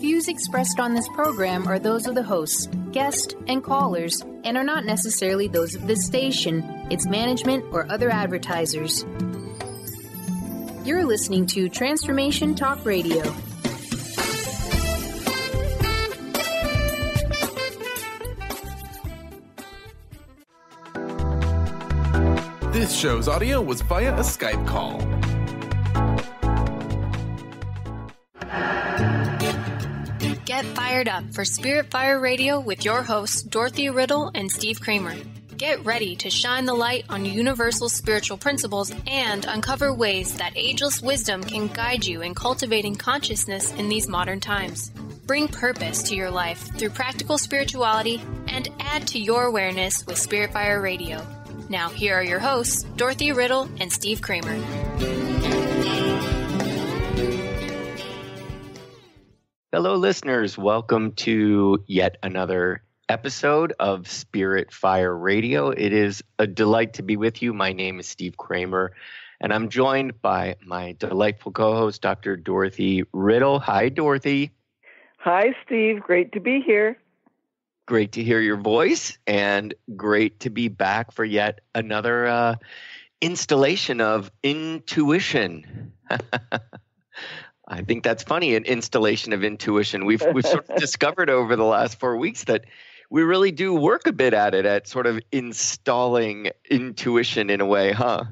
views expressed on this program are those of the hosts, guests, and callers, and are not necessarily those of this station, its management, or other advertisers. You're listening to Transformation Talk Radio. This show's audio was via a Skype call. Get fired up for Spirit Fire Radio with your hosts, Dorothy, Riddle, and Steve Kramer. Get ready to shine the light on universal spiritual principles and uncover ways that ageless wisdom can guide you in cultivating consciousness in these modern times. Bring purpose to your life through practical spirituality and add to your awareness with Spirit Fire Radio. Now, here are your hosts, Dorothy, Riddle, and Steve Kramer. Hello, listeners. Welcome to yet another episode of Spirit Fire Radio. It is a delight to be with you. My name is Steve Kramer, and I'm joined by my delightful co-host, Dr. Dorothy Riddle. Hi, Dorothy. Hi, Steve. Great to be here. Great to hear your voice, and great to be back for yet another installation of intuition. I think that's funny, an installation of intuition. We've sort of discovered over the last 4 weeks that we really do work a bit at it, at sort of installing intuition in a way, huh?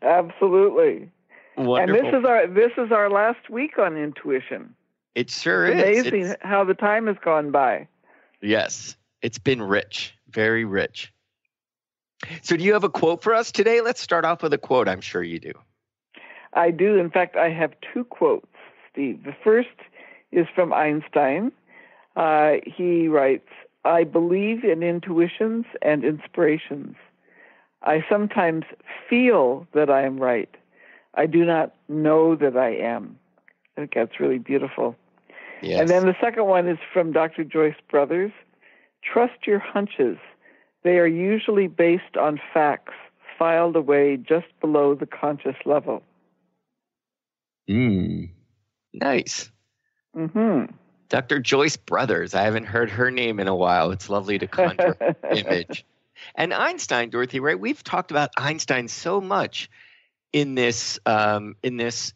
Absolutely. Wonderful. And this is our last week on intuition. It sure it's is. Amazing how the time has gone by. Yes, it's been rich, very rich. So do you have a quote for us today? Let's start off with a quote. I'm sure you do. I do. In fact, I have two quotes, Steve. The first is from Einstein. He writes, "I believe in intuitions and inspirations. I sometimes feel that I am right. I do not know that I am." I think that's really beautiful. Yes. And then the second one is from Dr. Joyce Brothers. "Trust your hunches. They are usually based on facts filed away just below the conscious level." Nice. Mm-hmm. Dr. Joyce Brothers. I haven't heard her name in a while. It's lovely to conjure image. And Einstein, Dorothy, right? We've talked about Einstein so much in this, well,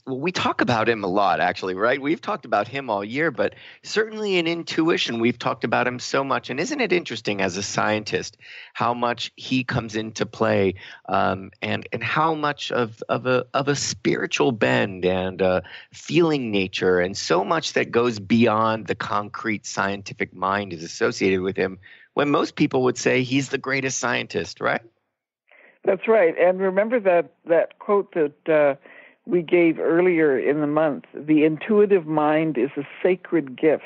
we talk about him a lot, actually, right? We've talked about him all year, but certainly in intuition, we've talked about him so much. And isn't it interesting as a scientist how much he comes into play, and how much of a spiritual bend and feeling nature, and so much that goes beyond the concrete scientific mind is associated with him, when most people would say he's the greatest scientist, right? That's right. And remember that quote that we gave earlier in the month: the intuitive mind is a sacred gift,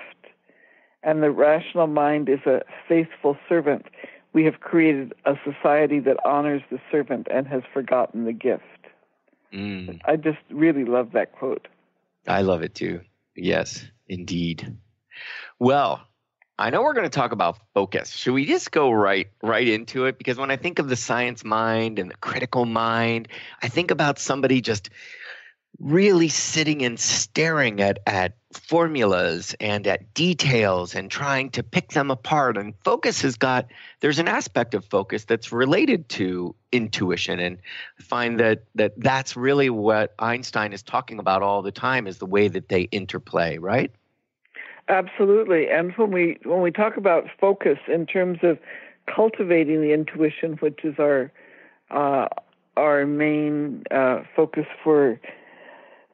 and the rational mind is a faithful servant. We have created a society that honors the servant and has forgotten the gift. I just really love that quote. I love it too. Yes, indeed. Well, I know we're going to talk about focus. Should we just go right into it? Because when I think of the science mind and the critical mind, I think about somebody just really sitting and staring at formulas and at details and trying to pick them apart. And focus there's an aspect of focus that's related to intuition. And I find that's really what Einstein is talking about all the time, is the way that they interplay, right? Absolutely. And when we talk about focus in terms of cultivating the intuition, which is our main focus for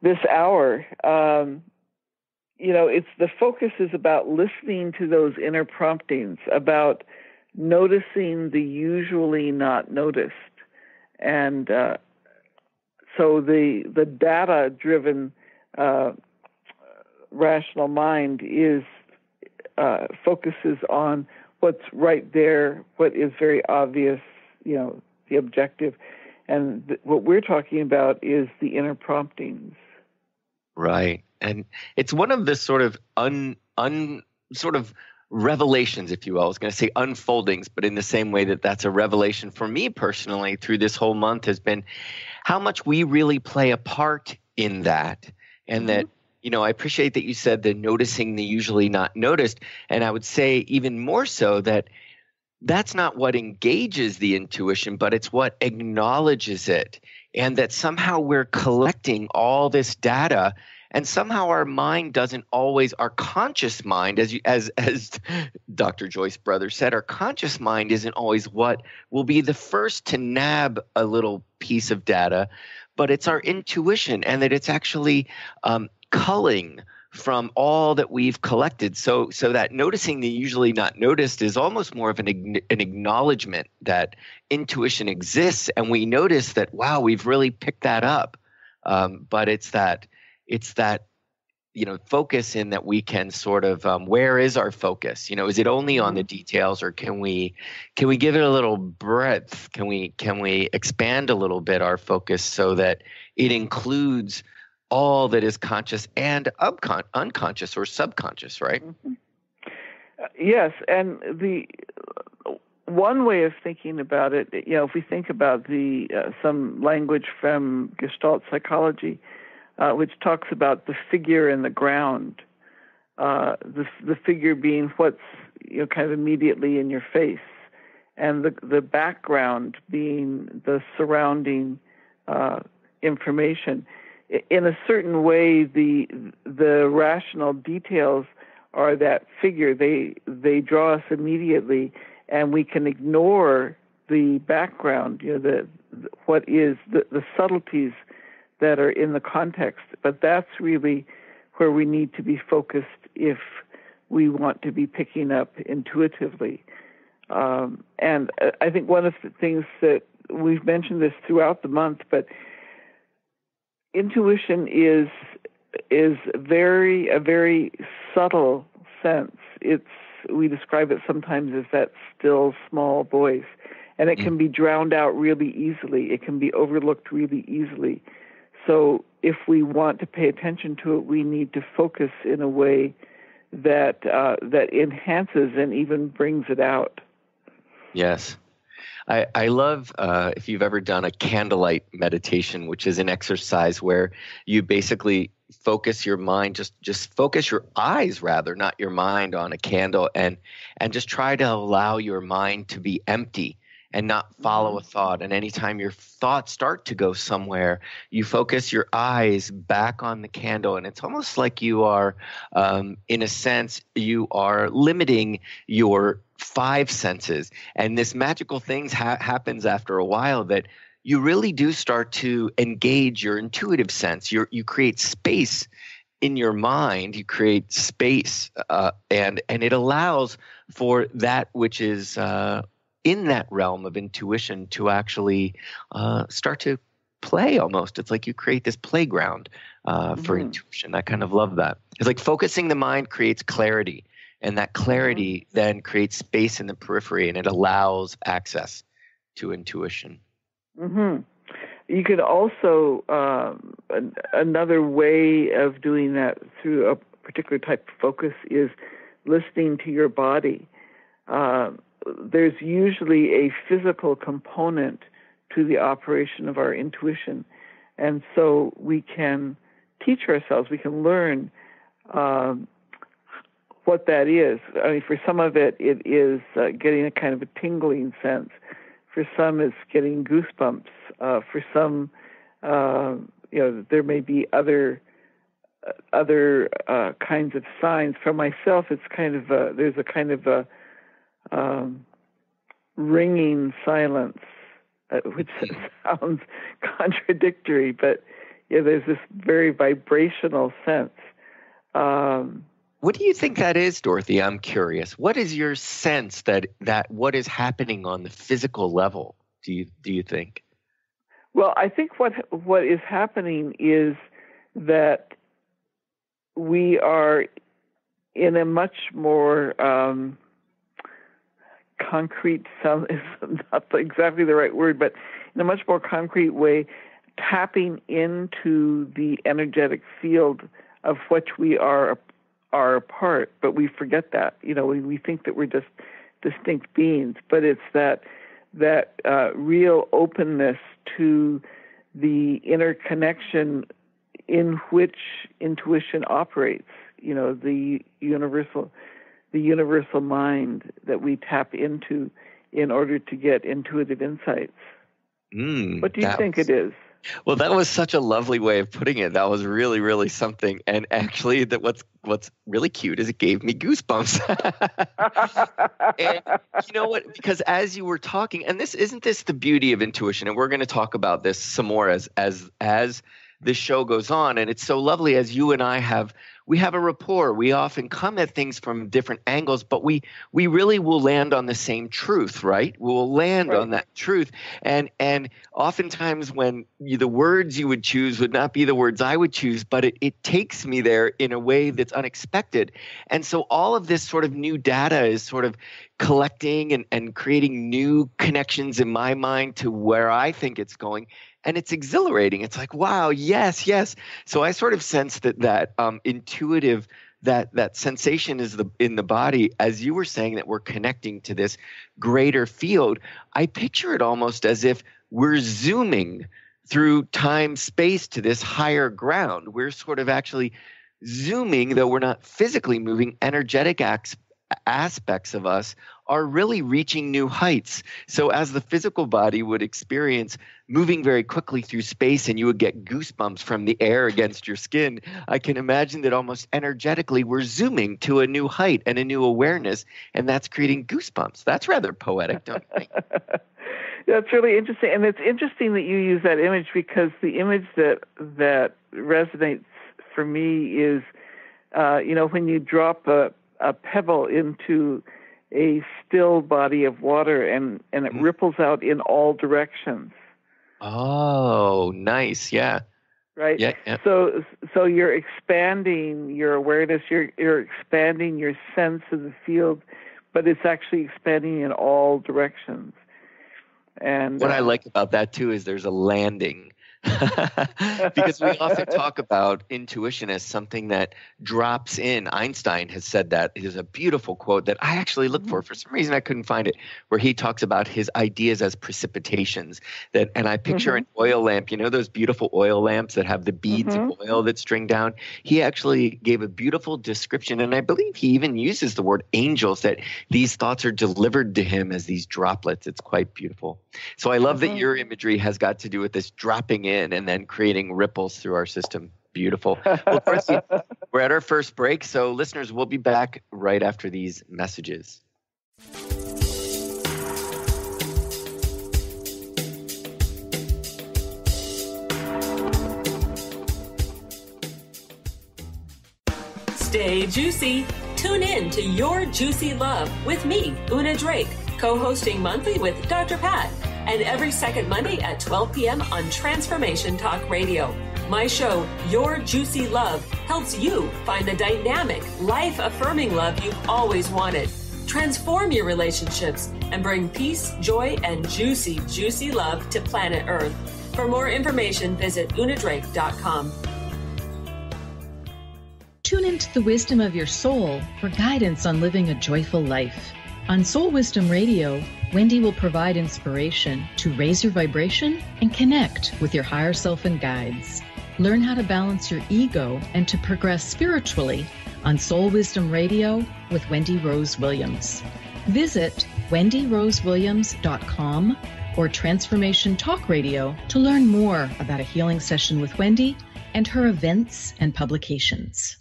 this hour, it's the focus is about listening to those inner promptings, about noticing the usually not noticed. And so the data-driven rational mind focuses on what's right there, what is very obvious, the objective. And what we're talking about is the inner promptings. Right. And it's one of the sort of sort of revelations, if you will. I was going to say unfoldings, but in the same way that's a revelation for me personally through this whole month has been how much we really play a part in that. And that I appreciate that you said the noticing the usually not noticed. And I would say even more so that that's not what engages the intuition, but it's what acknowledges it. And that somehow we're collecting all this data, and somehow our mind doesn't always, our conscious mind, as Dr. Joyce Brothers said, our conscious mind isn't always what will be the first to nab a little piece of data, but it's our intuition, and that it's actually culling from all that we've collected. So that noticing the usually not noticed is almost more of an acknowledgement that intuition exists, and we notice that, wow, we've really picked that up. But it's that focus in that we can sort of where is our focus? Is it only on the details, or can we give it a little breadth? Can we expand a little bit our focus so that it includes all that is conscious and unconscious or subconscious, right? Mm-hmm. Yes, and the one way of thinking about it, if we think about the some language from Gestalt psychology, which talks about the figure and the ground, the figure being what's kind of immediately in your face, and the background being the surrounding information. In a certain way, the rational details are that figure. They draw us immediately, and we can ignore the background. What is the subtleties that are in the context. But that's really where we need to be focused if we want to be picking up intuitively. And I think one of the things that we've mentioned this throughout the month, but intuition is a very subtle sense. We describe it sometimes as that still small voice, and it can be drowned out really easily. It can be overlooked really easily. So if we want to pay attention to it, we need to focus in a way that enhances and even brings it out. Yes. I love if you've ever done a candlelight meditation, which is an exercise where you basically focus your mind, just focus your eyes rather, not your mind, on a candle, and just try to allow your mind to be empty and not follow a thought. And anytime your thoughts start to go somewhere, you focus your eyes back on the candle. And it's almost like you are, in a sense, you are limiting your five senses. And this magical thing happens after a while, that you really do start to engage your intuitive sense. You create space in your mind. You create space, and it allows for that which is in that realm of intuition to actually start to play almost. It's like you create this playground for intuition. I kind of love that. It's like focusing the mind creates clarity, and that clarity then creates space in the periphery, and it allows access to intuition. Mm-hmm. You could also, another way of doing that through a particular type of focus is listening to your body. There's usually a physical component to the operation of our intuition. And so we can teach ourselves, we can learn what that is. I mean, for some of it, it is getting a kind of a tingling sense. For some, it's getting goosebumps. For some, there may be other kinds of signs. For myself, it's kind of there's a kind of a ringing silence, which sounds contradictory, but there's this very vibrational sense. What do you think that is, Dorothy? I'm curious. What is your sense that what is happening on the physical level? Do you think? Well, I think what is happening is that we are in a much more concrete, sound is not exactly the right word, but in a much more concrete way, tapping into the energetic field of which we are a part, but we forget that. We think that we're just distinct beings, but it's that real openness to the interconnection in which intuition operates. You know, the universal mind that we tap into in order to get intuitive insights. What do you think it is? Well, that was such a lovely way of putting it. That was really, really something. And actually, that what's really cute is it gave me goosebumps. And you know what? Because as you were talking, and isn't this the beauty of intuition? And we're going to talk about this some more as this show goes on. And it's so lovely as you and I have a rapport. We often come at things from different angles, but we really will land on the same truth, right? We'll land on that truth. And oftentimes when the words you would choose would not be the words I would choose, but it takes me there in a way that's unexpected. And so all of this sort of new data is sort of collecting and creating new connections in my mind to where I think it's going. And it's exhilarating. It's like, wow, yes. So I sort of sense that intuitive, that sensation is in the body. As you were saying that we're connecting to this greater field, I picture it almost as if we're zooming through time, space to this higher ground. We're sort of actually zooming, though we're not physically moving. Energetic aspects of us are really reaching new heights. So as the physical body would experience moving very quickly through space and you would get goosebumps from the air against your skin, I can imagine that almost energetically we're zooming to a new height and a new awareness, and that's creating goosebumps. That's rather poetic, don't you think? That's really interesting. And it's interesting that you use that image, because the image that resonates for me is, when you drop a pebble into a still body of water and it ripples out in all directions. Oh, nice. Yeah. Right. Yeah. So you're expanding your awareness, you're expanding your sense of the field, but it's actually expanding in all directions. And what I like about that too is there's a landing. Because we often talk about intuition as something that drops in. Einstein has said that. It is a beautiful quote that I actually looked for. For some reason, I couldn't find it, where he talks about his ideas as precipitations. And I picture an oil lamp, those beautiful oil lamps that have the beads of oil that string down. He actually gave a beautiful description, and I believe he even uses the word angels, that these thoughts are delivered to him as these droplets. It's quite beautiful. So I love that your imagery has got to do with this dropping in and then creating ripples through our system. Beautiful. Well, Dorothy, we're at our first break, so listeners, we'll be back right after these messages. Stay juicy. Tune in to Your Juicy Love with me, Una Drake, co-hosting monthly with Dr. Pat, and every second Monday at 12 p.m. on Transformation Talk Radio. My show, Your Juicy Love, helps you find the dynamic, life-affirming love you've always wanted. Transform your relationships and bring peace, joy, and juicy, juicy love to planet Earth. For more information, visit unadrake.com. Tune into the wisdom of your soul for guidance on living a joyful life. On Soul Wisdom Radio, Wendy will provide inspiration to raise your vibration and connect with your higher self and guides. Learn how to balance your ego and to progress spiritually on Soul Wisdom Radio with Wendy Rose Williams. Visit wendyrosewilliams.com or Transformation Talk Radio to learn more about a healing session with Wendy and her events and publications.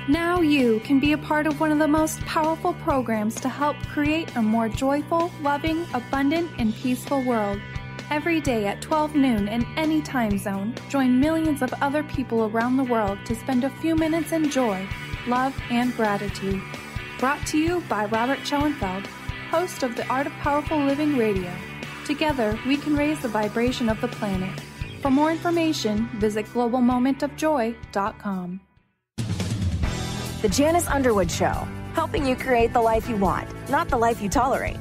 Now you can be a part of one of the most powerful programs to help create a more joyful, loving, abundant, and peaceful world. Every day at 12 noon in any time zone, join millions of other people around the world to spend a few minutes in joy, love, and gratitude. Brought to you by Robert Schoenfeld, host of the Art of Powerful Living Radio. Together, we can raise the vibration of the planet. For more information, visit globalmomentofjoy.com. The Janice Underwood Show, helping you create the life you want, not the life you tolerate.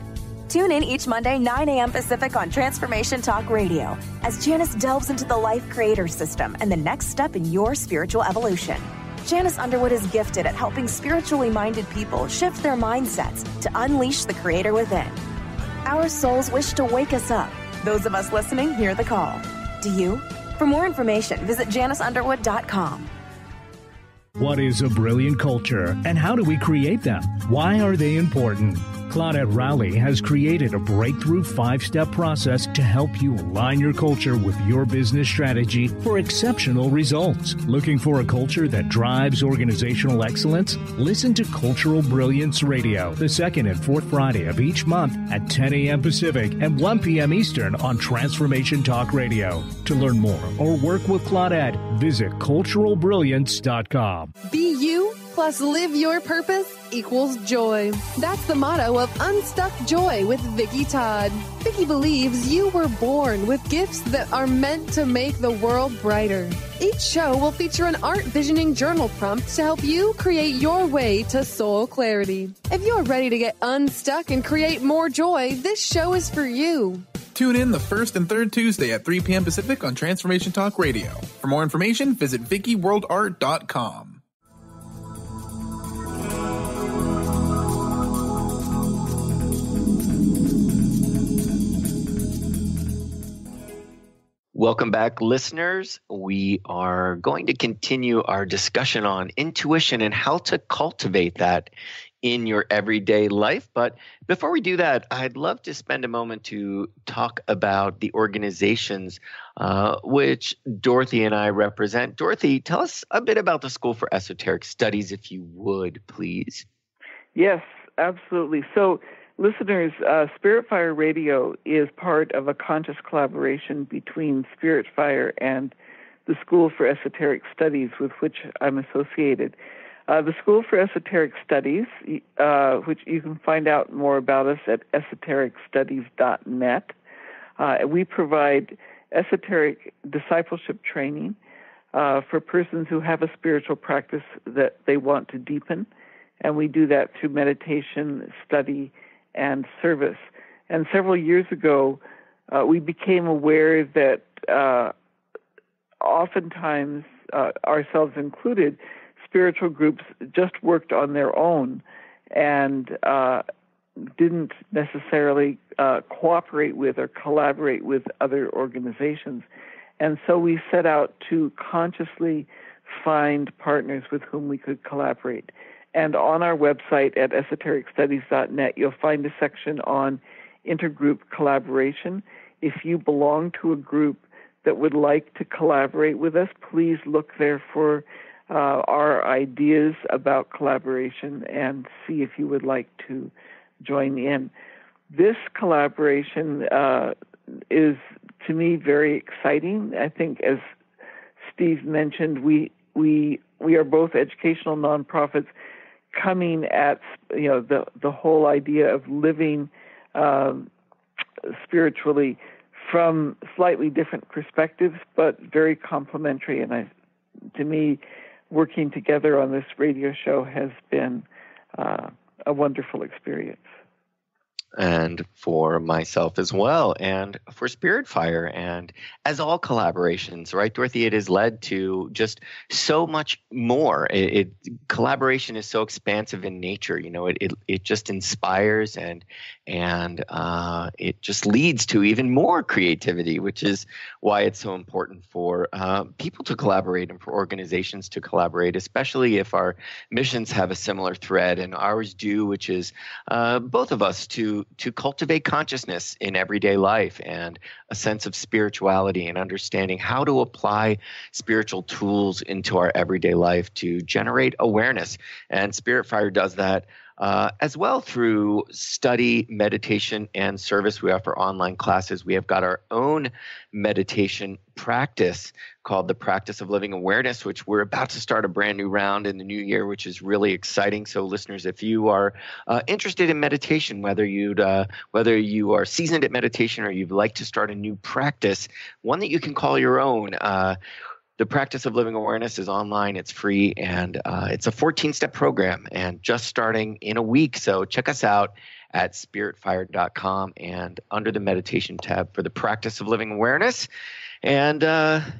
Tune in each Monday, 9 a.m. Pacific on Transformation Talk Radio as Janice delves into the life creator system and the next step in your spiritual evolution. Janice Underwood is gifted at helping spiritually minded people shift their mindsets to unleash the creator within. Our souls wish to wake us up. Those of us listening hear the call. Do you? For more information, visit JaniceUnderwood.com. What is a brilliant culture, and how do we create them? Why are they important? Claudette Rowley has created a breakthrough 5-step process to help you align your culture with your business strategy for exceptional results. Looking for a culture that drives organizational excellence? Listen to Cultural Brilliance Radio, the second and fourth Friday of each month at 10 a.m. Pacific and 1 p.m. Eastern on Transformation Talk Radio. To learn more or work with Claudette, visit culturalbrilliance.com. Be you plus live your purpose equals joy. That's the motto of Unstuck Joy with Vicki Todd. Vicki believes you were born with gifts that are meant to make the world brighter. Each show will feature an art visioning journal prompt to help you create your way to soul clarity. If you're ready to get unstuck and create more joy, this show is for you. Tune in the first and third Tuesday at 3 p.m. Pacific on Transformation Talk Radio. For more information, visit VickiWorldArt.com. Welcome back, listeners. We are going to continue our discussion on intuition and how to cultivate that in your everyday life. But before we do that, I'd love to spend a moment to talk about the organizations which Dorothy and I represent. Dorothy, tell us a bit about the School for Esoteric Studies, if you would, please. Yes, absolutely. So, listeners, Spirit Fire Radio is part of a conscious collaboration between Spirit Fire and the School for Esoteric Studies, with which I'm associated. The School for Esoteric Studies, which you can find out more about us at esotericstudies.net. We provide esoteric discipleship training for persons who have a spiritual practice that they want to deepen, and we do that through meditation, study, and service. And several years ago, we became aware that oftentimes, ourselves included, spiritual groups just worked on their own and didn't necessarily cooperate with or collaborate with other organizations. And so we set out to consciously find partners with whom we could collaborate. And on our website at esotericstudies.net, you'll find a section on intergroup collaboration. If you belong to a group that would like to collaborate with us, please look there for our ideas about collaboration and see if you would like to join in. This collaboration is, to me, very exciting. I think, as Steve mentioned, we are both educational nonprofits coming at the whole idea of living spiritually from slightly different perspectives, but very complementary. And to me, working together on this radio show has been a wonderful experience. And for myself as well, and for Spirit Fire, and as all collaborations, right, Dorothy, it has led to just so much more. Collaboration is so expansive in nature. It just inspires and it just leads to even more creativity, which is why it's so important for people to collaborate and for organizations to collaborate, especially if our missions have a similar thread, and ours do, which is both of us to cultivate consciousness in everyday life and a sense of spirituality and understanding how to apply spiritual tools into our everyday life to generate awareness. And Spirit Fire does that as well through study, meditation, and service. We offer online classes. We have got our own meditation practice called the Practice of Living Awareness, which we're about to start a brand new round in the new year, which is really exciting. So listeners, if you are interested in meditation, whether you are seasoned at meditation or you'd like to start a new practice, one that you can call your own, the Practice of Living Awareness is online. It's free, and it's a 14-step program and just starting in a week. So check us out at spiritfire.com and under the meditation tab for the Practice of Living Awareness. And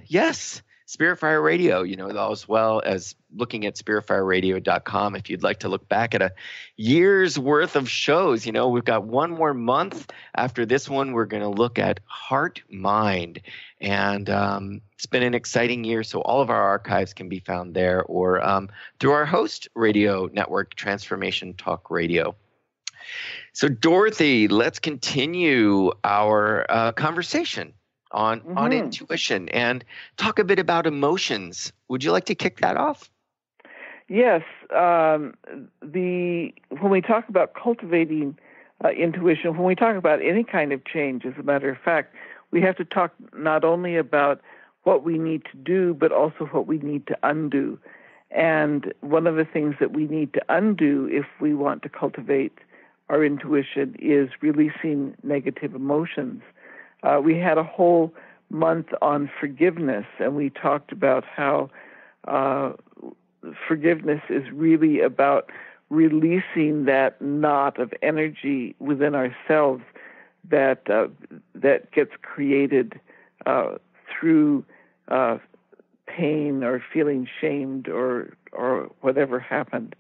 yes, Spirit Fire Radio, as well as looking at spiritfireradio.com if you'd like to look back at a year's worth of shows. We've got one more month. After this one, we're going to look at Heart Mind. And it's been an exciting year, so all of our archives can be found there or through our host radio network, Transformation Talk Radio. So, Dorothy, let's continue our conversation on intuition and talk a bit about emotions. Would you like to kick that off? Yes. When we talk about cultivating intuition, when we talk about any kind of change, as a matter of fact, we have to talk not only about what we need to do, but also what we need to undo. And one of the things that we need to undo if we want to cultivate our intuition is releasing negative emotions. We had a whole month on forgiveness, and we talked about how forgiveness is really about releasing that knot of energy within ourselves that gets created through pain or feeling shamed or whatever happened,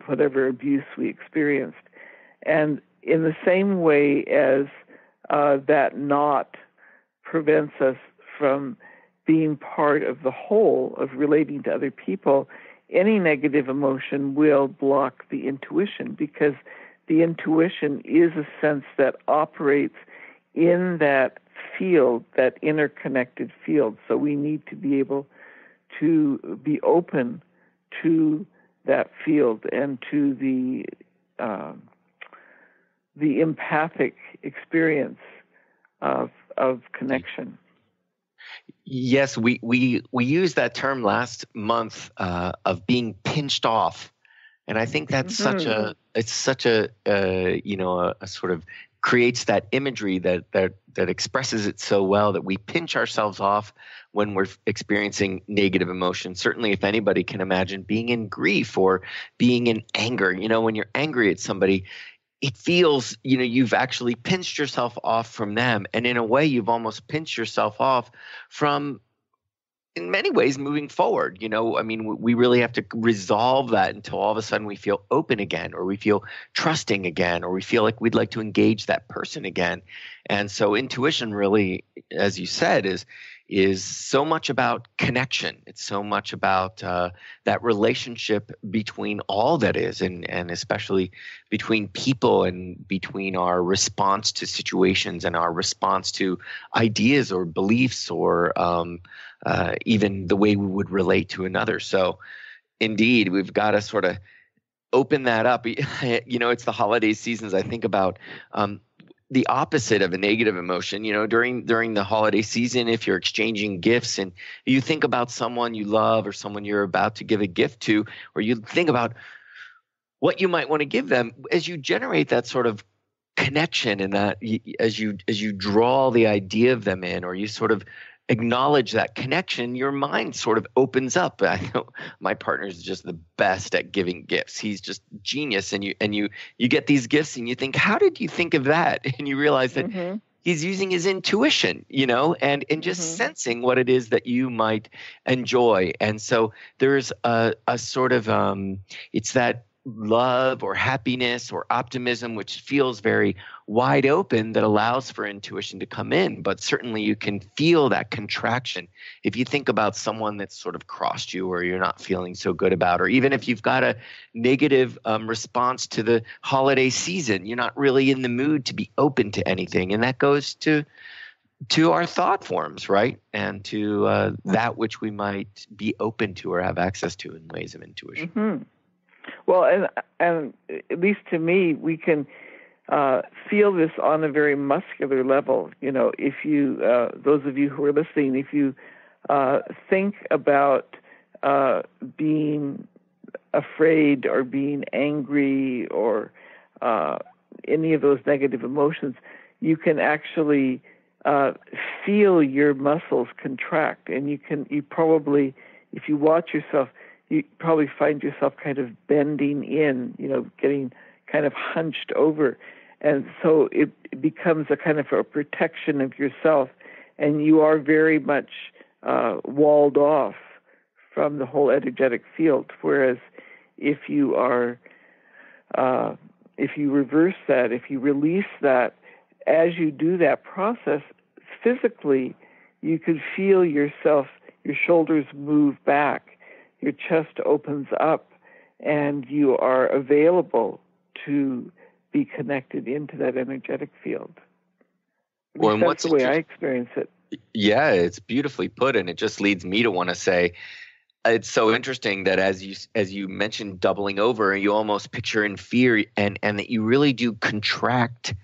whatever abuse we experienced. And in the same way as that knot prevents us from being part of the whole of relating to other people, any negative emotion will block the intuition, because the intuition is a sense that operates in that field, that interconnected field. So we need to be able to be open to that field and to the empathic experience of connection. Yes, we used that term last month of being pinched off, and I think that's such a sort of creates that imagery that expresses it so well, that we pinch ourselves off when we're experiencing negative emotion. Certainly, if anybody can imagine being in grief or being in anger, when you're angry at somebody, it feels, you've actually pinched yourself off from them. And in a way, you've almost pinched yourself off from, in many ways, moving forward. We really have to resolve that until all of a sudden we feel open again, or we feel trusting again, or we feel like we'd like to engage that person again. And so intuition really, as you said, is so much about connection. It's so much about that relationship between all that is, and especially between people, and between our response to situations and our response to ideas or beliefs, or even the way we would relate to another. So indeed, we've got to sort of open that up. It's the holiday seasons. I think about the opposite of a negative emotion. During the holiday season, if you're exchanging gifts and you think about someone you love or someone you're about to give a gift to, or you think about what you might want to give them, as you generate that sort of connection, and that as you draw the idea of them in, or you sort of acknowledge that connection, your mind sort of opens up. I know my partner is just the best at giving gifts. He's just genius. And you get these gifts and you think, how did you think of that? And you realize that he's using his intuition, and just sensing what it is that you might enjoy. And so there's a sort of, it's that love or happiness or optimism, which feels very wide open, that allows for intuition to come in. But certainly you can feel that contraction if you think about someone that's sort of crossed you, or you're not feeling so good about, or even if you've got a negative response to the holiday season, you're not really in the mood to be open to anything. And that goes to our thought forms, right? And to that which we might be open to or have access to in ways of intuition. Well, and at least to me, we can feel this on a very muscular level. If you, those of you who are listening, if you think about being afraid or being angry or any of those negative emotions, you can actually feel your muscles contract, and you probably, if you watch yourself, you probably find yourself kind of bending in, getting kind of hunched over. And so it becomes a kind of a protection of yourself, and you are very much walled off from the whole energetic field. Whereas if you reverse that, if you release that, as you do that process physically, you could feel yourself, your shoulders move back, your chest opens up, and you are available to be connected into that energetic field. Well, that's the way I experience it. Yeah, it's beautifully put, and it just leads me to want to say, it's so interesting that as you mentioned doubling over, you almost picture in fear, and that you really do contract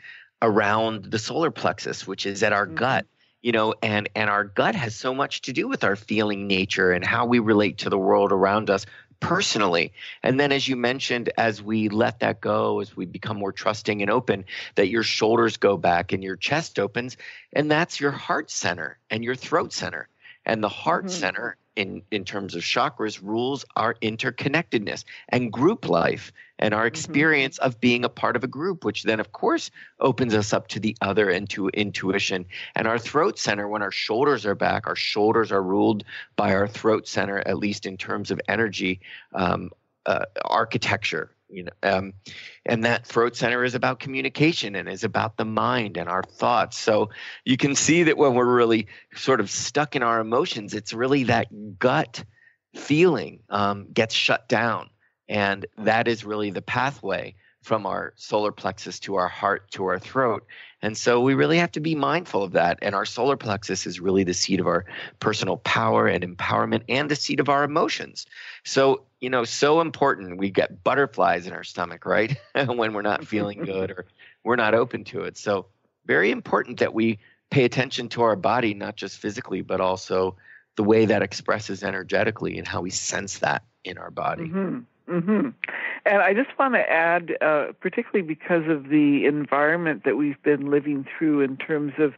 around the solar plexus, which is at our gut, and our gut has so much to do with our feeling nature and how we relate to the world around us personally. And then, as you mentioned, as we let that go, as we become more trusting and open, that your shoulders go back and your chest opens, and that's your heart center and your throat center. And the heart center, in terms of chakras, rules our interconnectedness and group life and our experience of being a part of a group, which then, of course, opens us up to the other and to intuition. And our throat center, when our shoulders are back, our shoulders are ruled by our throat center, at least in terms of energy architecture. And that throat center is about communication and is about the mind and our thoughts. So you can see that when we're really sort of stuck in our emotions, it's really that gut feeling gets shut down. And that is really the pathway from our solar plexus to our heart to our throat. And so we really have to be mindful of that. And our solar plexus is really the seat of our personal power and empowerment and the seat of our emotions. So, so important. We get butterflies in our stomach, right? When we're not feeling good or we're not open to it. So very important that we pay attention to our body, not just physically, but also the way that expresses energetically and how we sense that in our body. And I just want to add, particularly because of the environment that we've been living through in terms of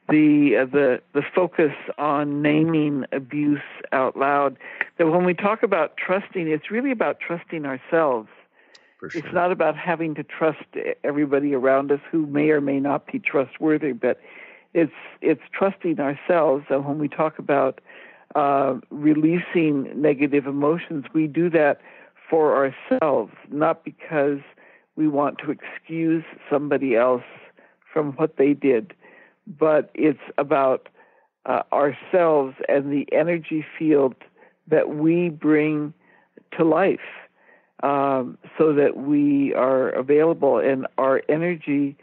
the focus on naming abuse out loud, that when we talk about trusting, it's really about trusting ourselves. For sure. It's not about having to trust everybody around us who may or may not be trustworthy, but it's trusting ourselves. And when we talk about releasing negative emotions, we do that for ourselves, not because we want to excuse somebody else from what they did, but it's about ourselves and the energy field that we bring to life, so that we are available, and our energy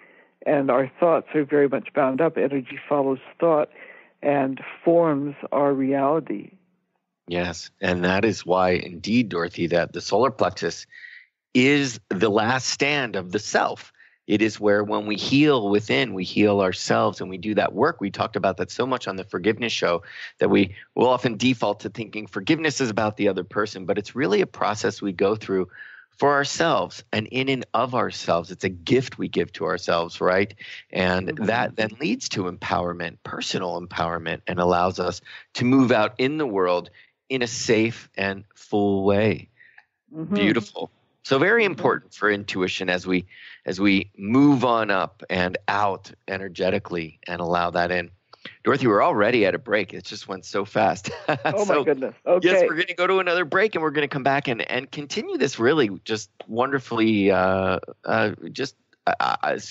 and our thoughts are very much bound up. Energy follows thought and forms our reality. Yes, and that is why, indeed, Dorothy, that the solar plexus is the last stand of the self. It is where, when we heal within, we heal ourselves, and we do that work. We talked about that so much on the forgiveness show that we will often default to thinking forgiveness is about the other person, but it's really a process we go through for ourselves and in and of ourselves. It's a gift we give to ourselves, right? And that then leads to empowerment, personal empowerment, and allows us to move out in the world in a safe and full way. Beautiful. So very important for intuition as we move on up and out energetically and allow that in. Dorothy, we're already at a break. It just went so fast. Oh, my goodness. Okay. Yes, we're going to go to another break, and we're going to come back and continue this really just wonderfully, so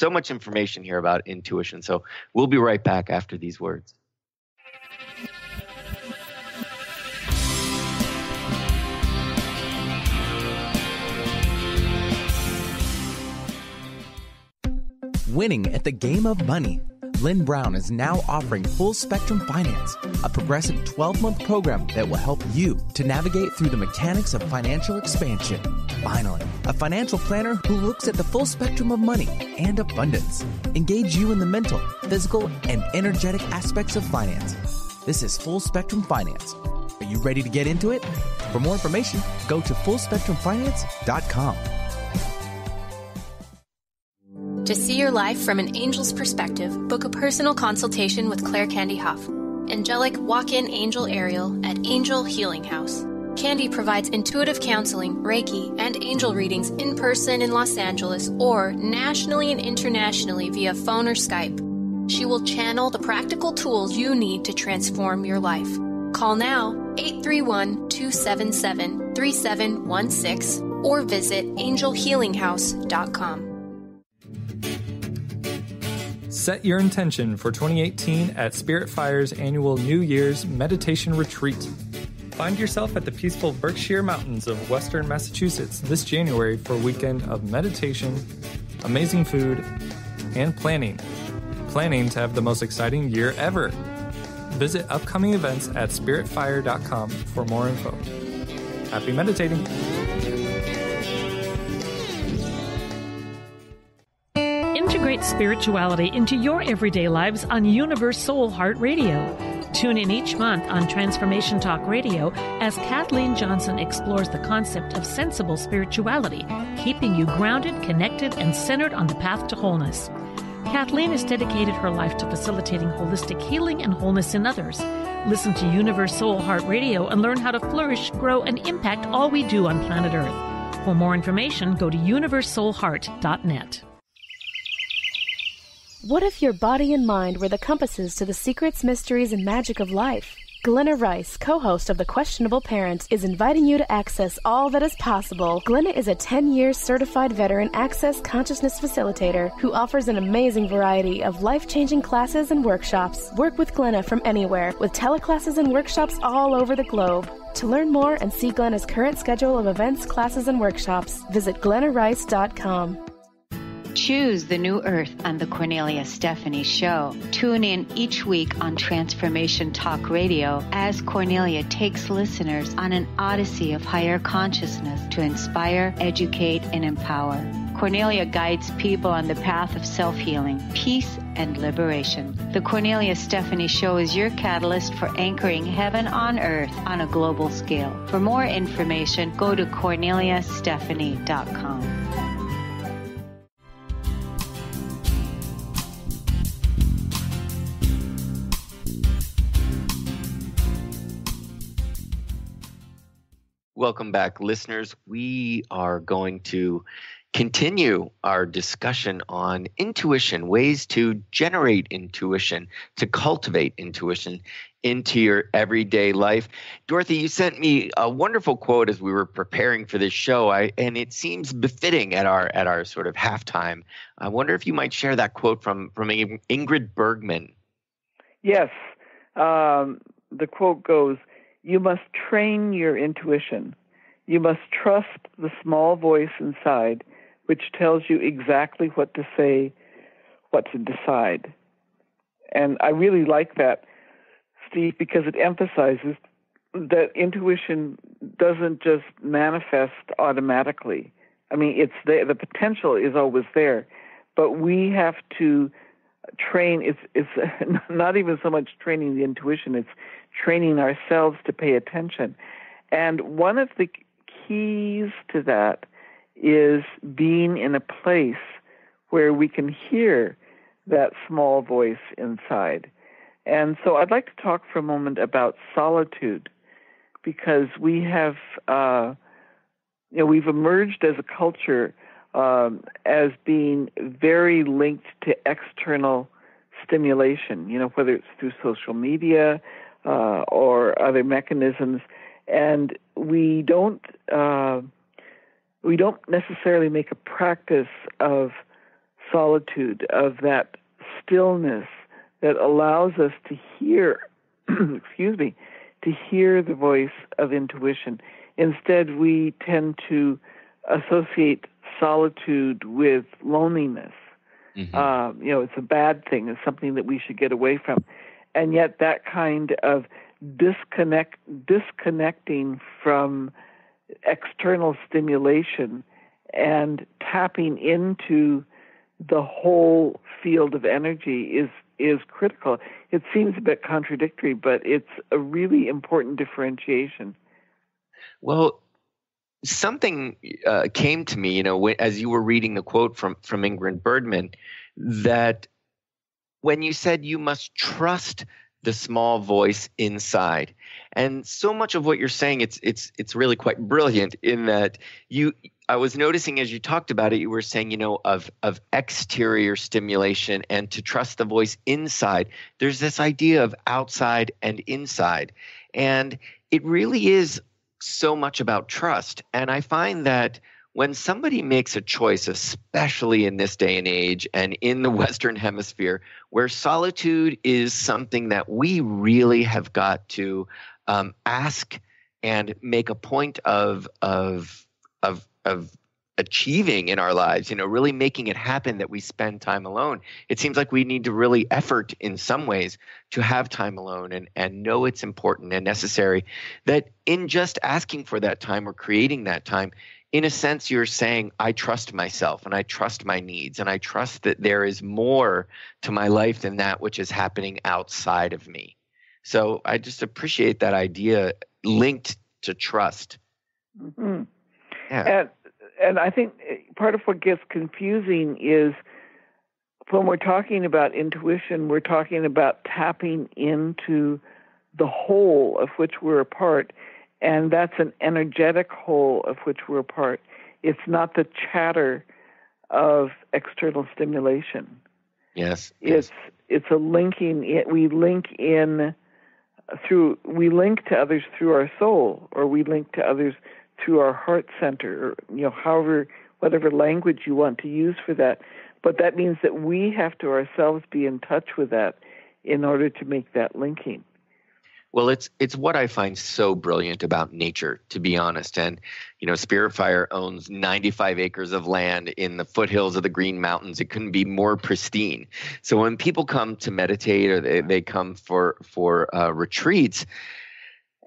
much information here about intuition. So we'll be right back after these words. Winning at the game of money. Lynn Brown is now offering Full Spectrum Finance, a progressive 12-month program that will help you to navigate through the mechanics of financial expansion. Finally, a financial planner who looks at the full spectrum of money and abundance. Engage you in the mental, physical, and energetic aspects of finance. This is Full Spectrum Finance. Are you ready to get into it? For more information, go to fullspectrumfinance.com. To see your life from an angel's perspective, book a personal consultation with Claire Candy Huff, angelic walk-in angel Ariel at Angel Healing House. Candy provides intuitive counseling, Reiki, and angel readings in person in Los Angeles or nationally and internationally via phone or Skype. She will channel the practical tools you need to transform your life. Call now 831-277-3716 or visit angelhealinghouse.com. Set your intention for 2018 at Spirit Fire's annual New Year's Meditation Retreat. Find yourself at the peaceful Berkshire Mountains of Western Massachusetts this January for a weekend of meditation, amazing food, and planning. Planning to have the most exciting year ever. Visit upcoming events at spiritfire.com for more info. Happy meditating! Integrate spirituality into your everyday lives on Universe Soul Heart Radio. Tune in each month on Transformation Talk Radio as Kathleen Johnson explores the concept of sensible spirituality, keeping you grounded, connected, and centered on the path to wholeness. Kathleen has dedicated her life to facilitating holistic healing and wholeness in others. Listen to Universe Soul Heart Radio and learn how to flourish, grow, and impact all we do on planet Earth. For more information, go to universesoulheart.net. What if your body and mind were the compasses to the secrets, mysteries, and magic of life? Glenna Rice, co-host of The Questionable Parent, is inviting you to access all that is possible. Glenna is a 10-year certified veteran access consciousness facilitator who offers an amazing variety of life-changing classes and workshops. Work with Glenna from anywhere, with teleclasses and workshops all over the globe. To learn more and see Glenna's current schedule of events, classes, and workshops, visit glennarice.com. Choose the new earth on the Cornelia Stephanie Show. Tune in each week on Transformation Talk Radio as Cornelia takes listeners on an odyssey of higher consciousness to inspire, educate, and empower. Cornelia guides people on the path of self-healing, peace, and liberation. The Cornelia Stephanie Show is your catalyst for anchoring heaven on earth on a global scale. For more information, go to corneliastephanie.com. Welcome back, listeners. We are going to continue our discussion on intuition, ways to generate intuition, to cultivate intuition into your everyday life. Dorothy, you sent me a wonderful quote as we were preparing for this show, and it seems befitting at our sort of halftime. I wonder if you might share that quote from Ingrid Bergman. Yes. The quote goes, "You must train your intuition. You must trust the small voice inside, which tells you exactly what to say, what to decide." And I really like that, Steve, because it emphasizes that intuition doesn't just manifest automatically. I mean, it's there, the potential is always there, but we have to train. It's not even so much training the intuition, it's training ourselves to pay attention. And one of the keys to that is being in a place where we can hear that small voice inside. And so I'd like to talk for a moment about solitude, because we have, we've emerged as a culture as being very linked to external stimulation, whether it's through social media or other mechanisms, and we don't necessarily make a practice of solitude, of that stillness that allows us to hear, to hear the voice of intuition. Instead, we tend to associate solitude with loneliness. Mm-hmm. It's a bad thing. It's something that we should get away from. And yet that kind of disconnecting from external stimulation and tapping into the whole field of energy is critical. It seems a bit contradictory, but it's a really important differentiation. Well, something came to me, as you were reading the quote from Ingrid Bergman, that when you said you must trust the small voice inside, and so much of what you're saying, it's really quite brilliant in that I was noticing as you talked about it, you were saying, of exterior stimulation and to trust the voice inside. There's this idea of outside and inside. And it really is so much about trust. And I find that when somebody makes a choice, especially in this day and age and in the Western Hemisphere, where solitude is something that we really have got to ask and make a point of achieving in our lives, really making it happen that we spend time alone. It seems like we need to really effort in some ways to have time alone and know it's important and necessary, that in just asking for that time or creating that time, in a sense, you're saying, I trust myself and I trust my needs and I trust that there is more to my life than that which is happening outside of me. So I just appreciate that idea linked to trust. Mm-hmm. Yeah. And I think part of what gets confusing is when we're talking about intuition, we're talking about tapping into the whole of which we're a part. And that's an energetic whole of which we're a part. It's not the chatter of external stimulation. Yes. It's a linking. We link to others through our soul, or we link to others through our heart center, or whatever language you want to use for that. But that means that we have to ourselves be in touch with that in order to make that linking. Well, it's what I find so brilliant about nature, to be honest. And, Spirit Fire owns 95 acres of land in the foothills of the Green Mountains. It couldn't be more pristine. So when people come to meditate or they come for retreats,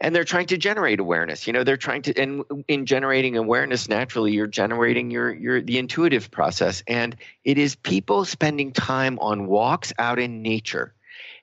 and they're trying to generate awareness, they're trying to, and in generating awareness, naturally, you're generating the intuitive process. And it is people spending time on walks out in nature.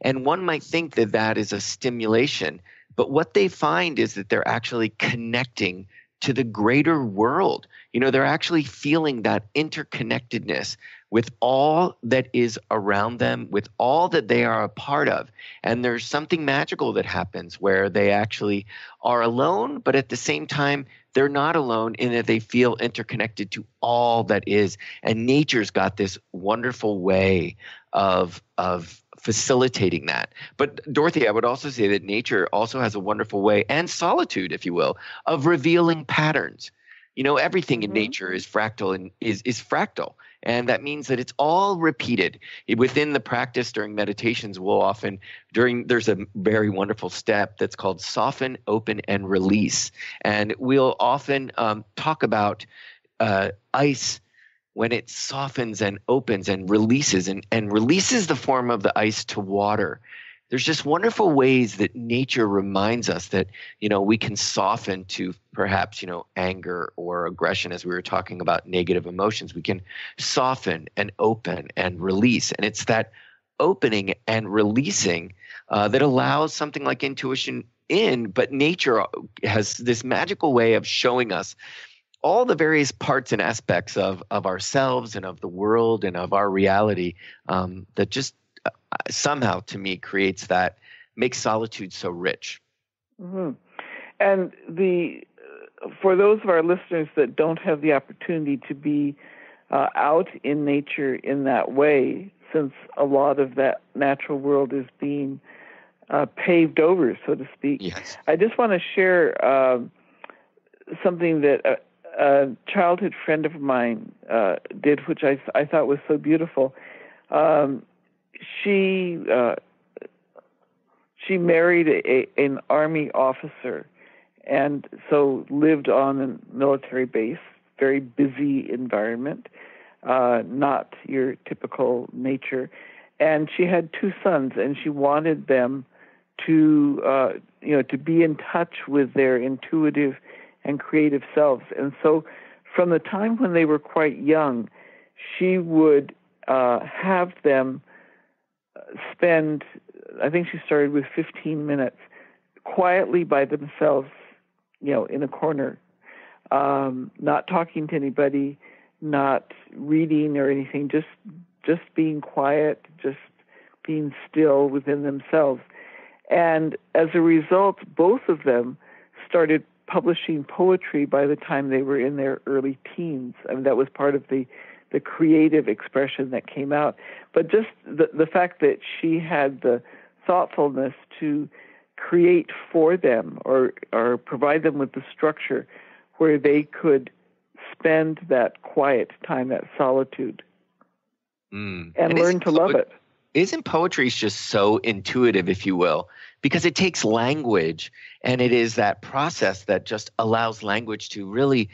And one might think that that is a stimulation, but what they find is that they're actually connecting to the greater world. They're actually feeling that interconnectedness with all that is around them, with all that they are a part of. And there's something magical that happens where they actually are alone, but at the same time, they're not alone in that they feel interconnected to all that is. And nature's got this wonderful way of facilitating that. But Dorothy, I would also say that nature also has a wonderful way, and solitude, if you will, of revealing patterns. Everything in nature is fractal and is fractal. And that means that it's all repeated. Within the practice during meditations, there's a very wonderful step that's called soften, open, and release. And we'll often talk about ice when it softens and opens and releases and releases the form of the ice to water. There's just wonderful ways that nature reminds us that, we can soften to perhaps, anger or aggression, as we were talking about negative emotions. We can soften and open and release. And it's that opening and releasing that allows something like intuition in, but nature has this magical way of showing us all the various parts and aspects of ourselves and of the world and of our reality that just somehow, to me, makes solitude so rich. Mm-hmm. And for those of our listeners that don't have the opportunity to be out in nature in that way, since a lot of that natural world is being paved over, so to speak, yes. I just want to share something that a childhood friend of mine did, which I thought was so beautiful. She married an Army officer, and so lived on a military base, very busy environment, not your typical nature. And she had 2 sons, and she wanted them to be in touch with their intuitive and creative selves. And so from the time when they were quite young, she would have them spend, I think she started with 15 minutes, quietly by themselves, in a corner, not talking to anybody, not reading or anything, just being quiet, just being still within themselves. And as a result, both of them started publishing poetry by the time they were in their early teens. I mean, that was part of the creative expression that came out. But just the fact that she had the thoughtfulness to create for them or provide them with the structure where they could spend that quiet time, that solitude, and learn to love it. Isn't poetry just so intuitive, if you will, because it takes language, and it is that process that just allows language to really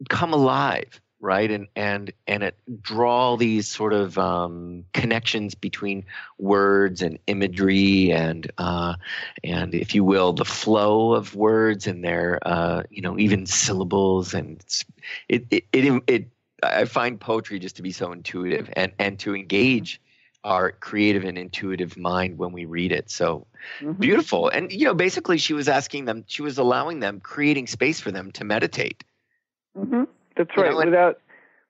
come alive, right? And it draw these sort of connections between words and imagery and if you will, the flow of words and their even syllables, and I find poetry just to be so intuitive and to engage our creative and intuitive mind when we read it. So beautiful. And, basically she was allowing them, creating space for them to meditate. Mm-hmm. That's right.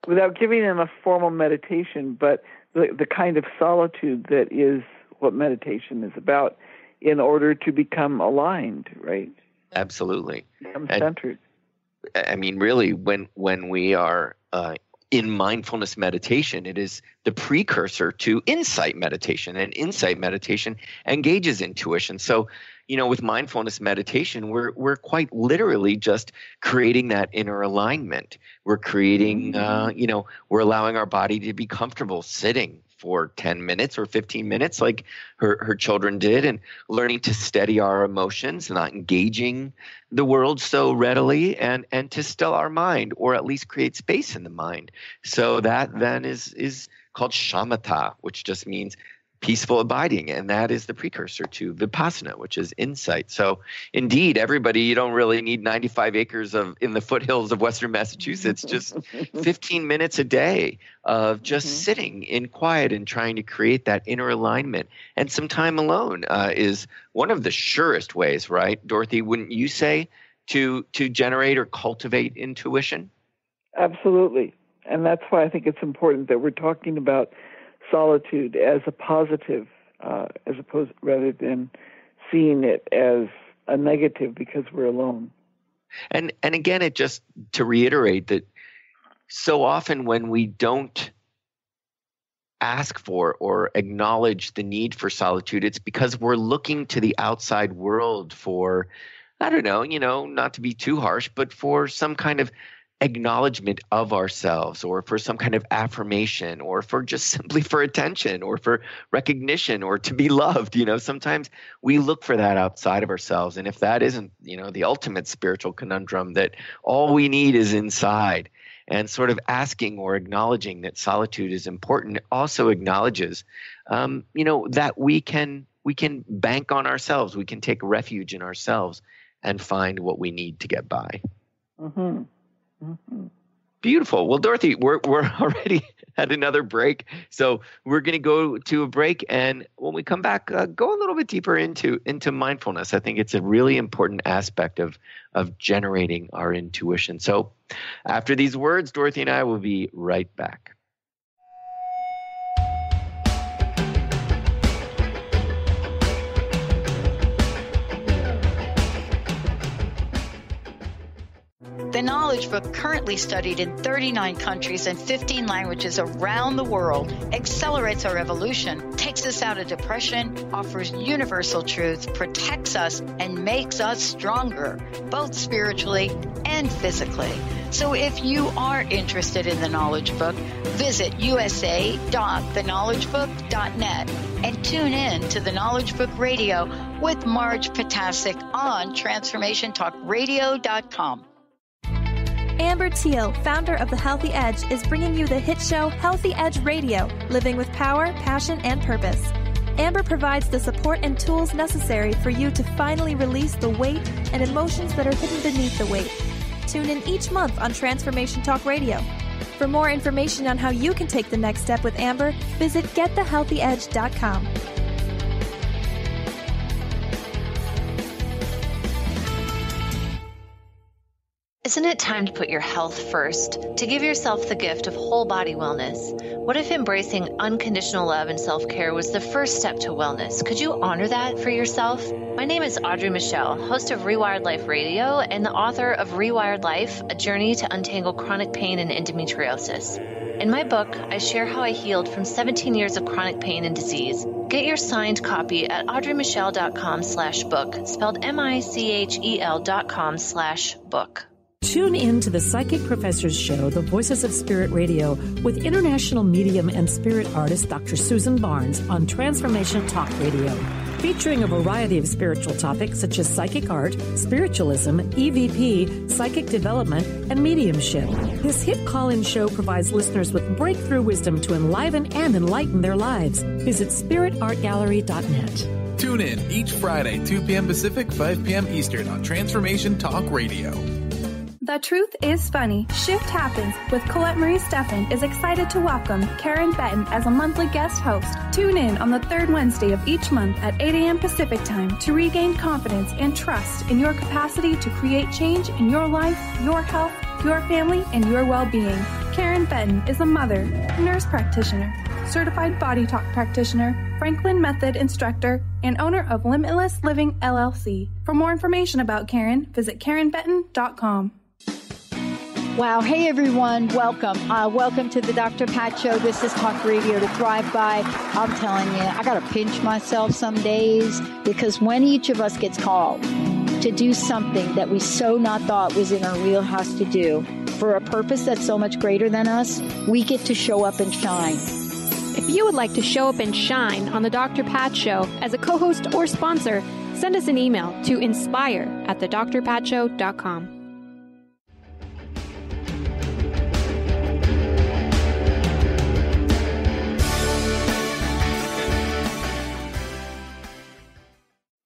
Without giving them a formal meditation, but the kind of solitude that is what meditation is about in order to become aligned, right? Absolutely. Become centered. I mean, really, when we are in mindfulness meditation, it is the precursor to insight meditation, and insight meditation engages intuition. So, with mindfulness meditation, we're quite literally just creating that inner alignment. We're creating, we're allowing our body to be comfortable sitting for 10 minutes or 15 minutes like her children did, and learning to steady our emotions, not engaging the world so readily, and to still our mind, or at least create space in the mind. So that then is called shamatha, which just means peaceful abiding, and that is the precursor to vipassana, which is insight. So indeed, everybody, you don't really need 95 acres in the foothills of Western Massachusetts, just 15 minutes a day of just sitting in quiet and trying to create that inner alignment. And some time alone is one of the surest ways, right, Dorothy, wouldn't you say, to generate or cultivate intuition? Absolutely. And that's why I think it's important that we're talking about solitude as a positive, rather than seeing it as a negative because we're alone. And again, it just to reiterate that so often when we don't ask for or acknowledge the need for solitude, it's because we're looking to the outside world for, I don't know, not to be too harsh, but for some kind of acknowledgement of ourselves, or for some kind of affirmation, or for just simply for attention, or for recognition, or to be loved. Sometimes we look for that outside of ourselves. And if that isn't, the ultimate spiritual conundrum, that all we need is inside, and sort of asking or acknowledging that solitude is important also acknowledges, that we can bank on ourselves. We can take refuge in ourselves and find what we need to get by. Mm-hmm. Mm-hmm. Beautiful. Well, Dorothy, we're already at another break, so we're going to go to a break, and when we come back, go a little bit deeper into mindfulness. I think it's a really important aspect of generating our intuition. So, after these words, Dorothy and I will be right back. The Knowledge Book, currently studied in 39 countries and 15 languages around the world, accelerates our evolution, takes us out of depression, offers universal truth, protects us, and makes us stronger, both spiritually and physically. So if you are interested in the Knowledge Book, visit usa.theknowledgebook.net and tune in to the Knowledge Book Radio with Marge Potasic on TransformationTalkRadio.com. Amber Teal, founder of The Healthy Edge, is bringing you the hit show Healthy Edge Radio, living with power, passion, and purpose. Amber provides the support and tools necessary for you to finally release the weight and emotions that are hidden beneath the weight. Tune in each month on Transformation Talk Radio. For more information on how you can take the next step with Amber, visit getthehealthyedge.com. Isn't it time to put your health first, to give yourself the gift of whole body wellness? What if embracing unconditional love and self-care was the first step to wellness? Could you honor that for yourself? My name is Audrey Michelle, host of Rewired Life Radio and the author of Rewired Life, A Journey to Untangle Chronic Pain and Endometriosis. In my book, I share how I healed from 17 years of chronic pain and disease. Get your signed copy at audreymichelle.com/book, spelled MICHEL.com/book. Tune in to the Psychic Professors Show, The Voices of Spirit Radio, with international medium and spirit artist Dr. Susan Barnes on Transformation Talk Radio, featuring a variety of spiritual topics such as psychic art, spiritualism, EVP, psychic development, and mediumship. This hit call-in show provides listeners with breakthrough wisdom to enliven and enlighten their lives. Visit spiritartgallery.net. Tune in each Friday, 2 p.m. Pacific, 5 p.m. Eastern on Transformation Talk Radio. The Truth is Funny. Shift Happens with Colette Marie Steffen is excited to welcome Karen Benton as a monthly guest host. Tune in on the third Wednesday of each month at 8 a.m. Pacific Time to regain confidence and trust in your capacity to create change in your life, your health, your family, and your well-being. Karen Benton is a mother, nurse practitioner, certified body talk practitioner, Franklin Method instructor, and owner of Limitless Living LLC. For more information about Karen, visit KarenBenton.com. Wow. Hey, everyone. Welcome. Welcome to the Dr. Pat Show. This is Talk Radio to Thrive By. I'm telling you, I got to pinch myself some days because when each of us gets called to do something that we so not thought was in our wheelhouse to do for a purpose that's so much greater than us, we get to show up and shine. If you would like to show up and shine on the Dr. Pat Show as a co-host or sponsor, send us an email to inspire@thedrpatshow.com.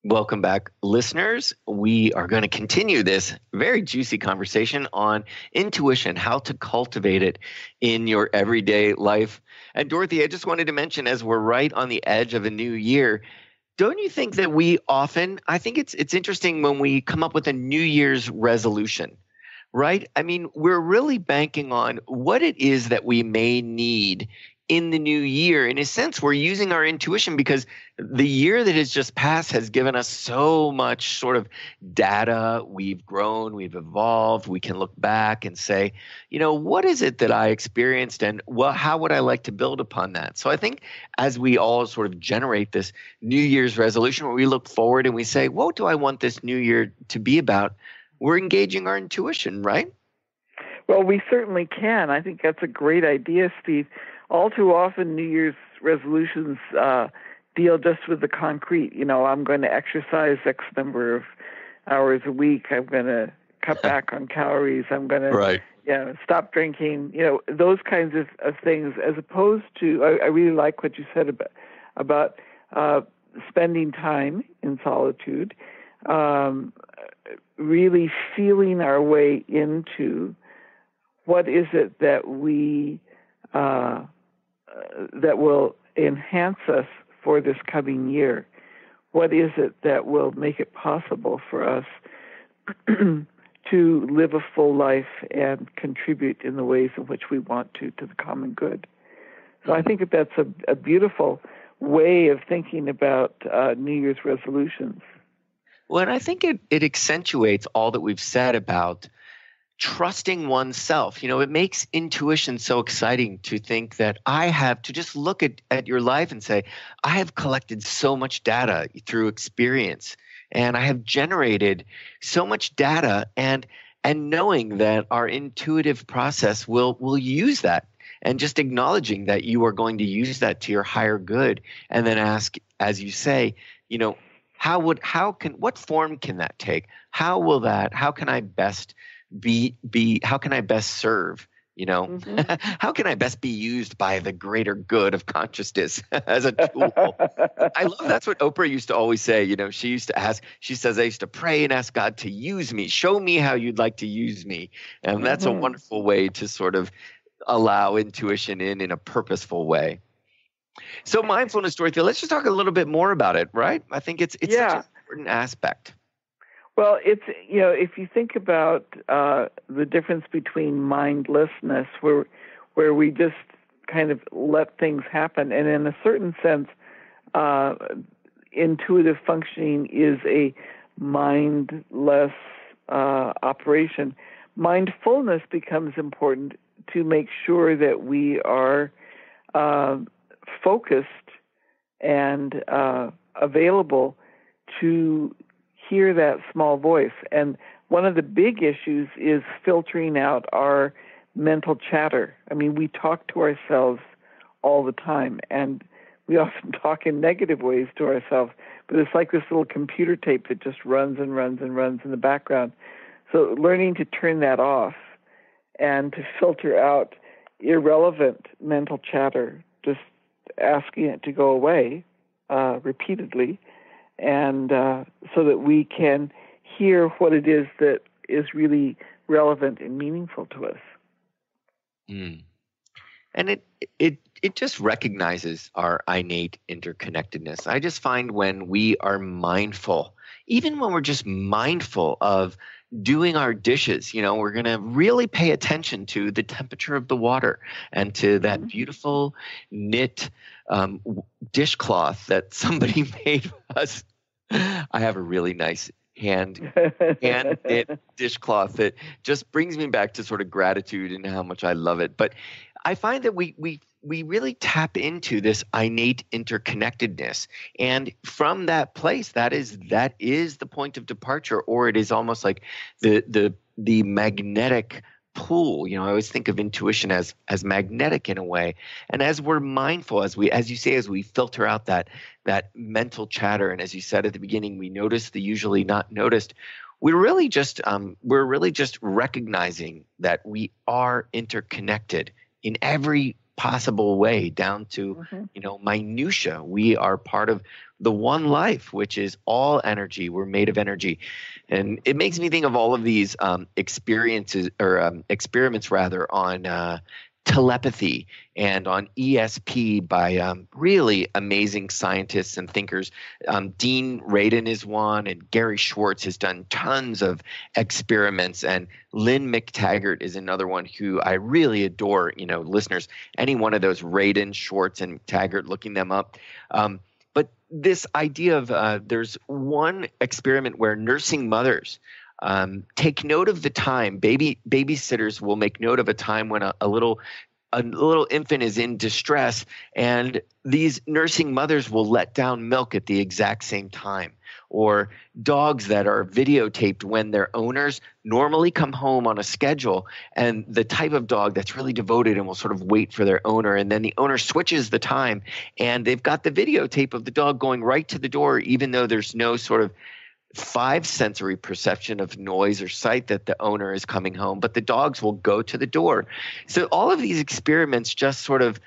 Welcome back, listeners. We are going to continue this very juicy conversation on intuition, how to cultivate it in your everyday life. And Dorothy, I just wanted to mention, as we're right on the edge of a new year, don't you think that we often, I think it's interesting when we come up with a New Year's resolution, right? I mean, we're really banking on what it is that we may need in the new year. In a sense, we're using our intuition because the year that has just passed has given us so much sort of data. We've grown, we've evolved. We can look back and say, you know, what is it that I experienced and how would I like to build upon that? So I think as we all sort of generate this New Year's resolution where we look forward and we say, what do I want this new year to be about? We're engaging our intuition, right? Well, we certainly can. I think that's a great idea, Steve. All too often, New Year's resolutions deal just with the concrete. You know, I'm going to exercise X number of hours a week. I'm going to cut back on calories. I'm going to stop drinking. You know, those kinds of things, as opposed to, I really like what you said about spending time in solitude, really feeling our way into what is it that we that will enhance us for this coming year? What is it that will make it possible for us to live a full life and contribute in the ways in which we want to the common good? So I think that's a beautiful way of thinking about New Year's resolutions. Well, and I think it accentuates all that we've said about trusting oneself. You know, it makes intuition so exciting to think that I have to just look at your life and say, I have collected so much data through experience and I have generated so much data and knowing that our intuitive process will use that and just acknowledging that you are going to use that to your higher good and then ask, as you say, you know, what form can that take? How can I best how can I best serve, you know, how can I best be used by the greater good of consciousness as a tool? I love, that's what Oprah used to always say. You know, she says, I used to pray and ask God to use me, show me how you'd like to use me. And that's a wonderful way to sort of allow intuition in a purposeful way. So mindfulness, Dorothy, let's just talk a little bit more about it, right? I think it's such an important aspect. Well, it's, if you think about the difference between mindlessness, where we just kind of let things happen, and in a certain sense, intuitive functioning is a mindless operation. Mindfulness becomes important to make sure that we are focused and available to hear that small voice. And one of the big issues is filtering out our mental chatter. I mean, we talk to ourselves all the time, and we often talk in negative ways to ourselves, but it's like this little computer tape that just runs and runs and runs in the background. So learning to turn that off and to filter out irrelevant mental chatter, just asking it to go away repeatedly, and so that we can hear what it is that is really relevant and meaningful to us. Mm. And it just recognizes our innate interconnectedness. I just find when we are mindful, even when we're just mindful of doing our dishes, we're going to really pay attention to the temperature of the water and to that beautiful knit dishcloth that somebody made us. I have a really nice hand knit dishcloth that just brings me back to sort of gratitude and how much I love it. But I find that we really tap into this innate interconnectedness, and from that place, that is the point of departure, or it is almost like the magnetic pull. I always think of intuition as magnetic in a way. And as we're mindful, as you say, as we filter out that mental chatter, and as you said at the beginning, we notice the usually not noticed. We're really just recognizing that we are interconnected in every possible way, down to minutia. We are part of the one life, which is all energy. We're made of energy, and it makes me think of all of these experiments on telepathy and on ESP by really amazing scientists and thinkers. Dean Radin is one, and Gary Schwartz has done tons of experiments, and Lynn McTaggart is another one who I really adore. Listeners, any one of those, Radin, Schwartz, and McTaggart, looking them up. But this idea of there's one experiment where nursing mothers take note of the time. Babysitters will make note of a time when a little infant is in distress, and these nursing mothers will let down milk at the exact same time. Or dogs that are videotaped when their owners normally come home on a schedule, and the type of dog that's really devoted and will sort of wait for their owner, and then the owner switches the time, and they've got the videotape of the dog going right to the door, even though there's no sort of five sensory perception of noise or sight that the owner is coming home, but the dogs will go to the door. So all of these experiments just sort of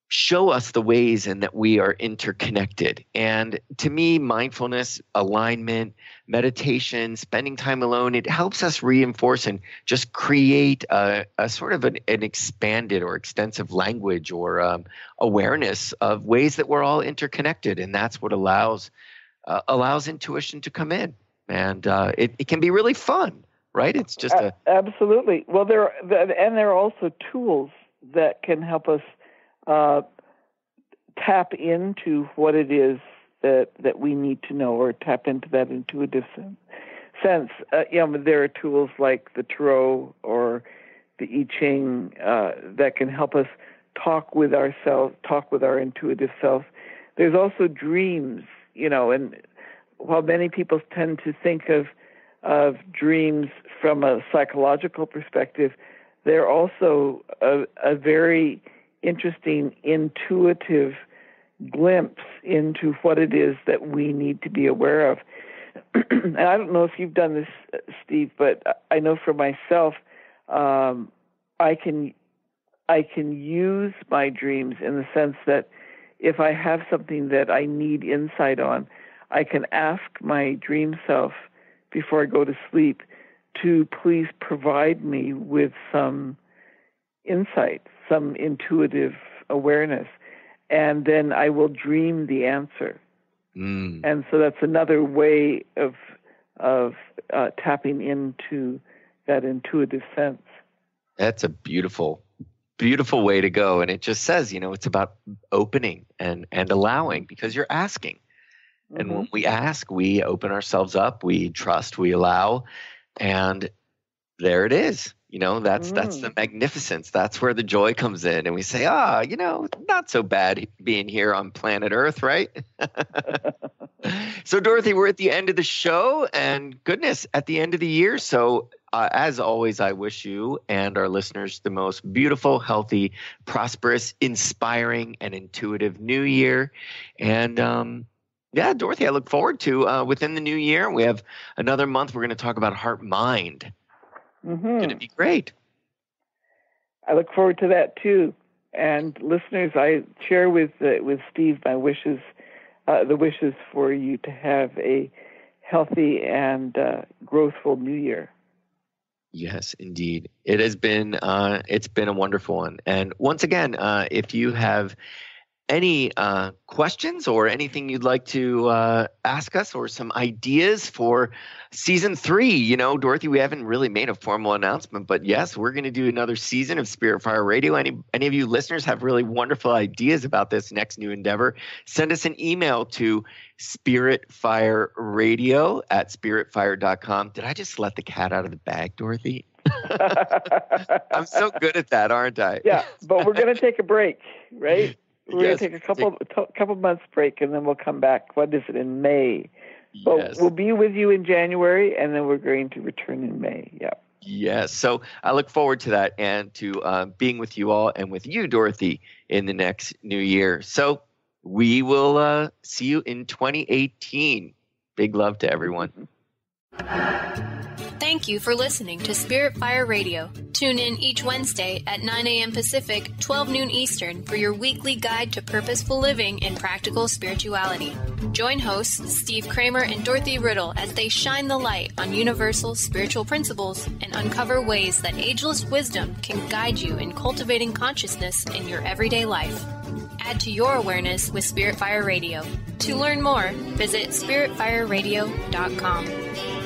show us the ways in that we are interconnected. And to me, mindfulness, alignment, meditation, spending time alone, it helps us reinforce and just create a sort of an expanded or extensive language or awareness of ways that we're all interconnected. And that's what allows intuition to come in, and it can be really fun, right? It's just absolutely. Well, there are also tools that can help us tap into what it is that we need to know, or tap into that intuitive sense. There are tools like the Tarot or the I Ching that can help us talk with ourselves, talk with our intuitive self. There's also dreams. And while many people tend to think of dreams from a psychological perspective, they're also a very interesting intuitive glimpse into what it is that we need to be aware of. And I don't know if you've done this, Steve, but I know for myself, I can use my dreams in the sense that if I have something that I need insight on, I can ask my dream self before I go to sleep to please provide me with some insight, some intuitive awareness, and then I will dream the answer. And so that's another way of of tapping into that intuitive sense. That's a beautiful way to go. And it just says, it's about opening and allowing, because you're asking. Mm-hmm. And when we ask, we open ourselves up, we trust, we allow, and there it is. That's the magnificence. That's where the joy comes in. And we say, not so bad being here on planet Earth, right? So, Dorothy, we're at the end of the show, and goodness, at the end of the year. So, as always, I wish you and our listeners the most beautiful, healthy, prosperous, inspiring, and intuitive new year. And Dorothy, I look forward to within the new year. We have another month. We're going to talk about heart-mind. Mm-hmm. It's going to be great. I look forward to that too. And listeners, I share with Steve my wishes, the wishes for you to have a healthy and growthful new year. Yes, indeed. It has been it's been a wonderful one. And once again, if you have any questions or anything you'd like to ask us, or some ideas for season 3, Dorothy, we haven't really made a formal announcement, but yes, we're going to do another season of Spirit Fire Radio. Any of you listeners have really wonderful ideas about this next new endeavor, send us an email to spiritfireradio@spiritfire.com. Did I just let the cat out of the bag, Dorothy? I'm so good at that, aren't I? Yeah, but we're going to take a break, right? We're going to take a couple months break, and then we'll come back. What is it, in May? But we'll be with you in January, and then we're going to return in May. Yeah. Yes. So I look forward to that, and to being with you all and with you, Dorothy, in the next new year. So we will see you in 2018. Big love to everyone. Thank you for listening to Spirit Fire Radio. Tune in each Wednesday at 9 a.m. Pacific, 12 noon Eastern for your weekly guide to purposeful living and practical spirituality. Join hosts Steve Kramer and Dorothy Riddle as they shine the light on universal spiritual principles and uncover ways that ageless wisdom can guide you in cultivating consciousness in your everyday life. Add to your awareness with Spirit Fire Radio. To learn more, visit spiritfireradio.com.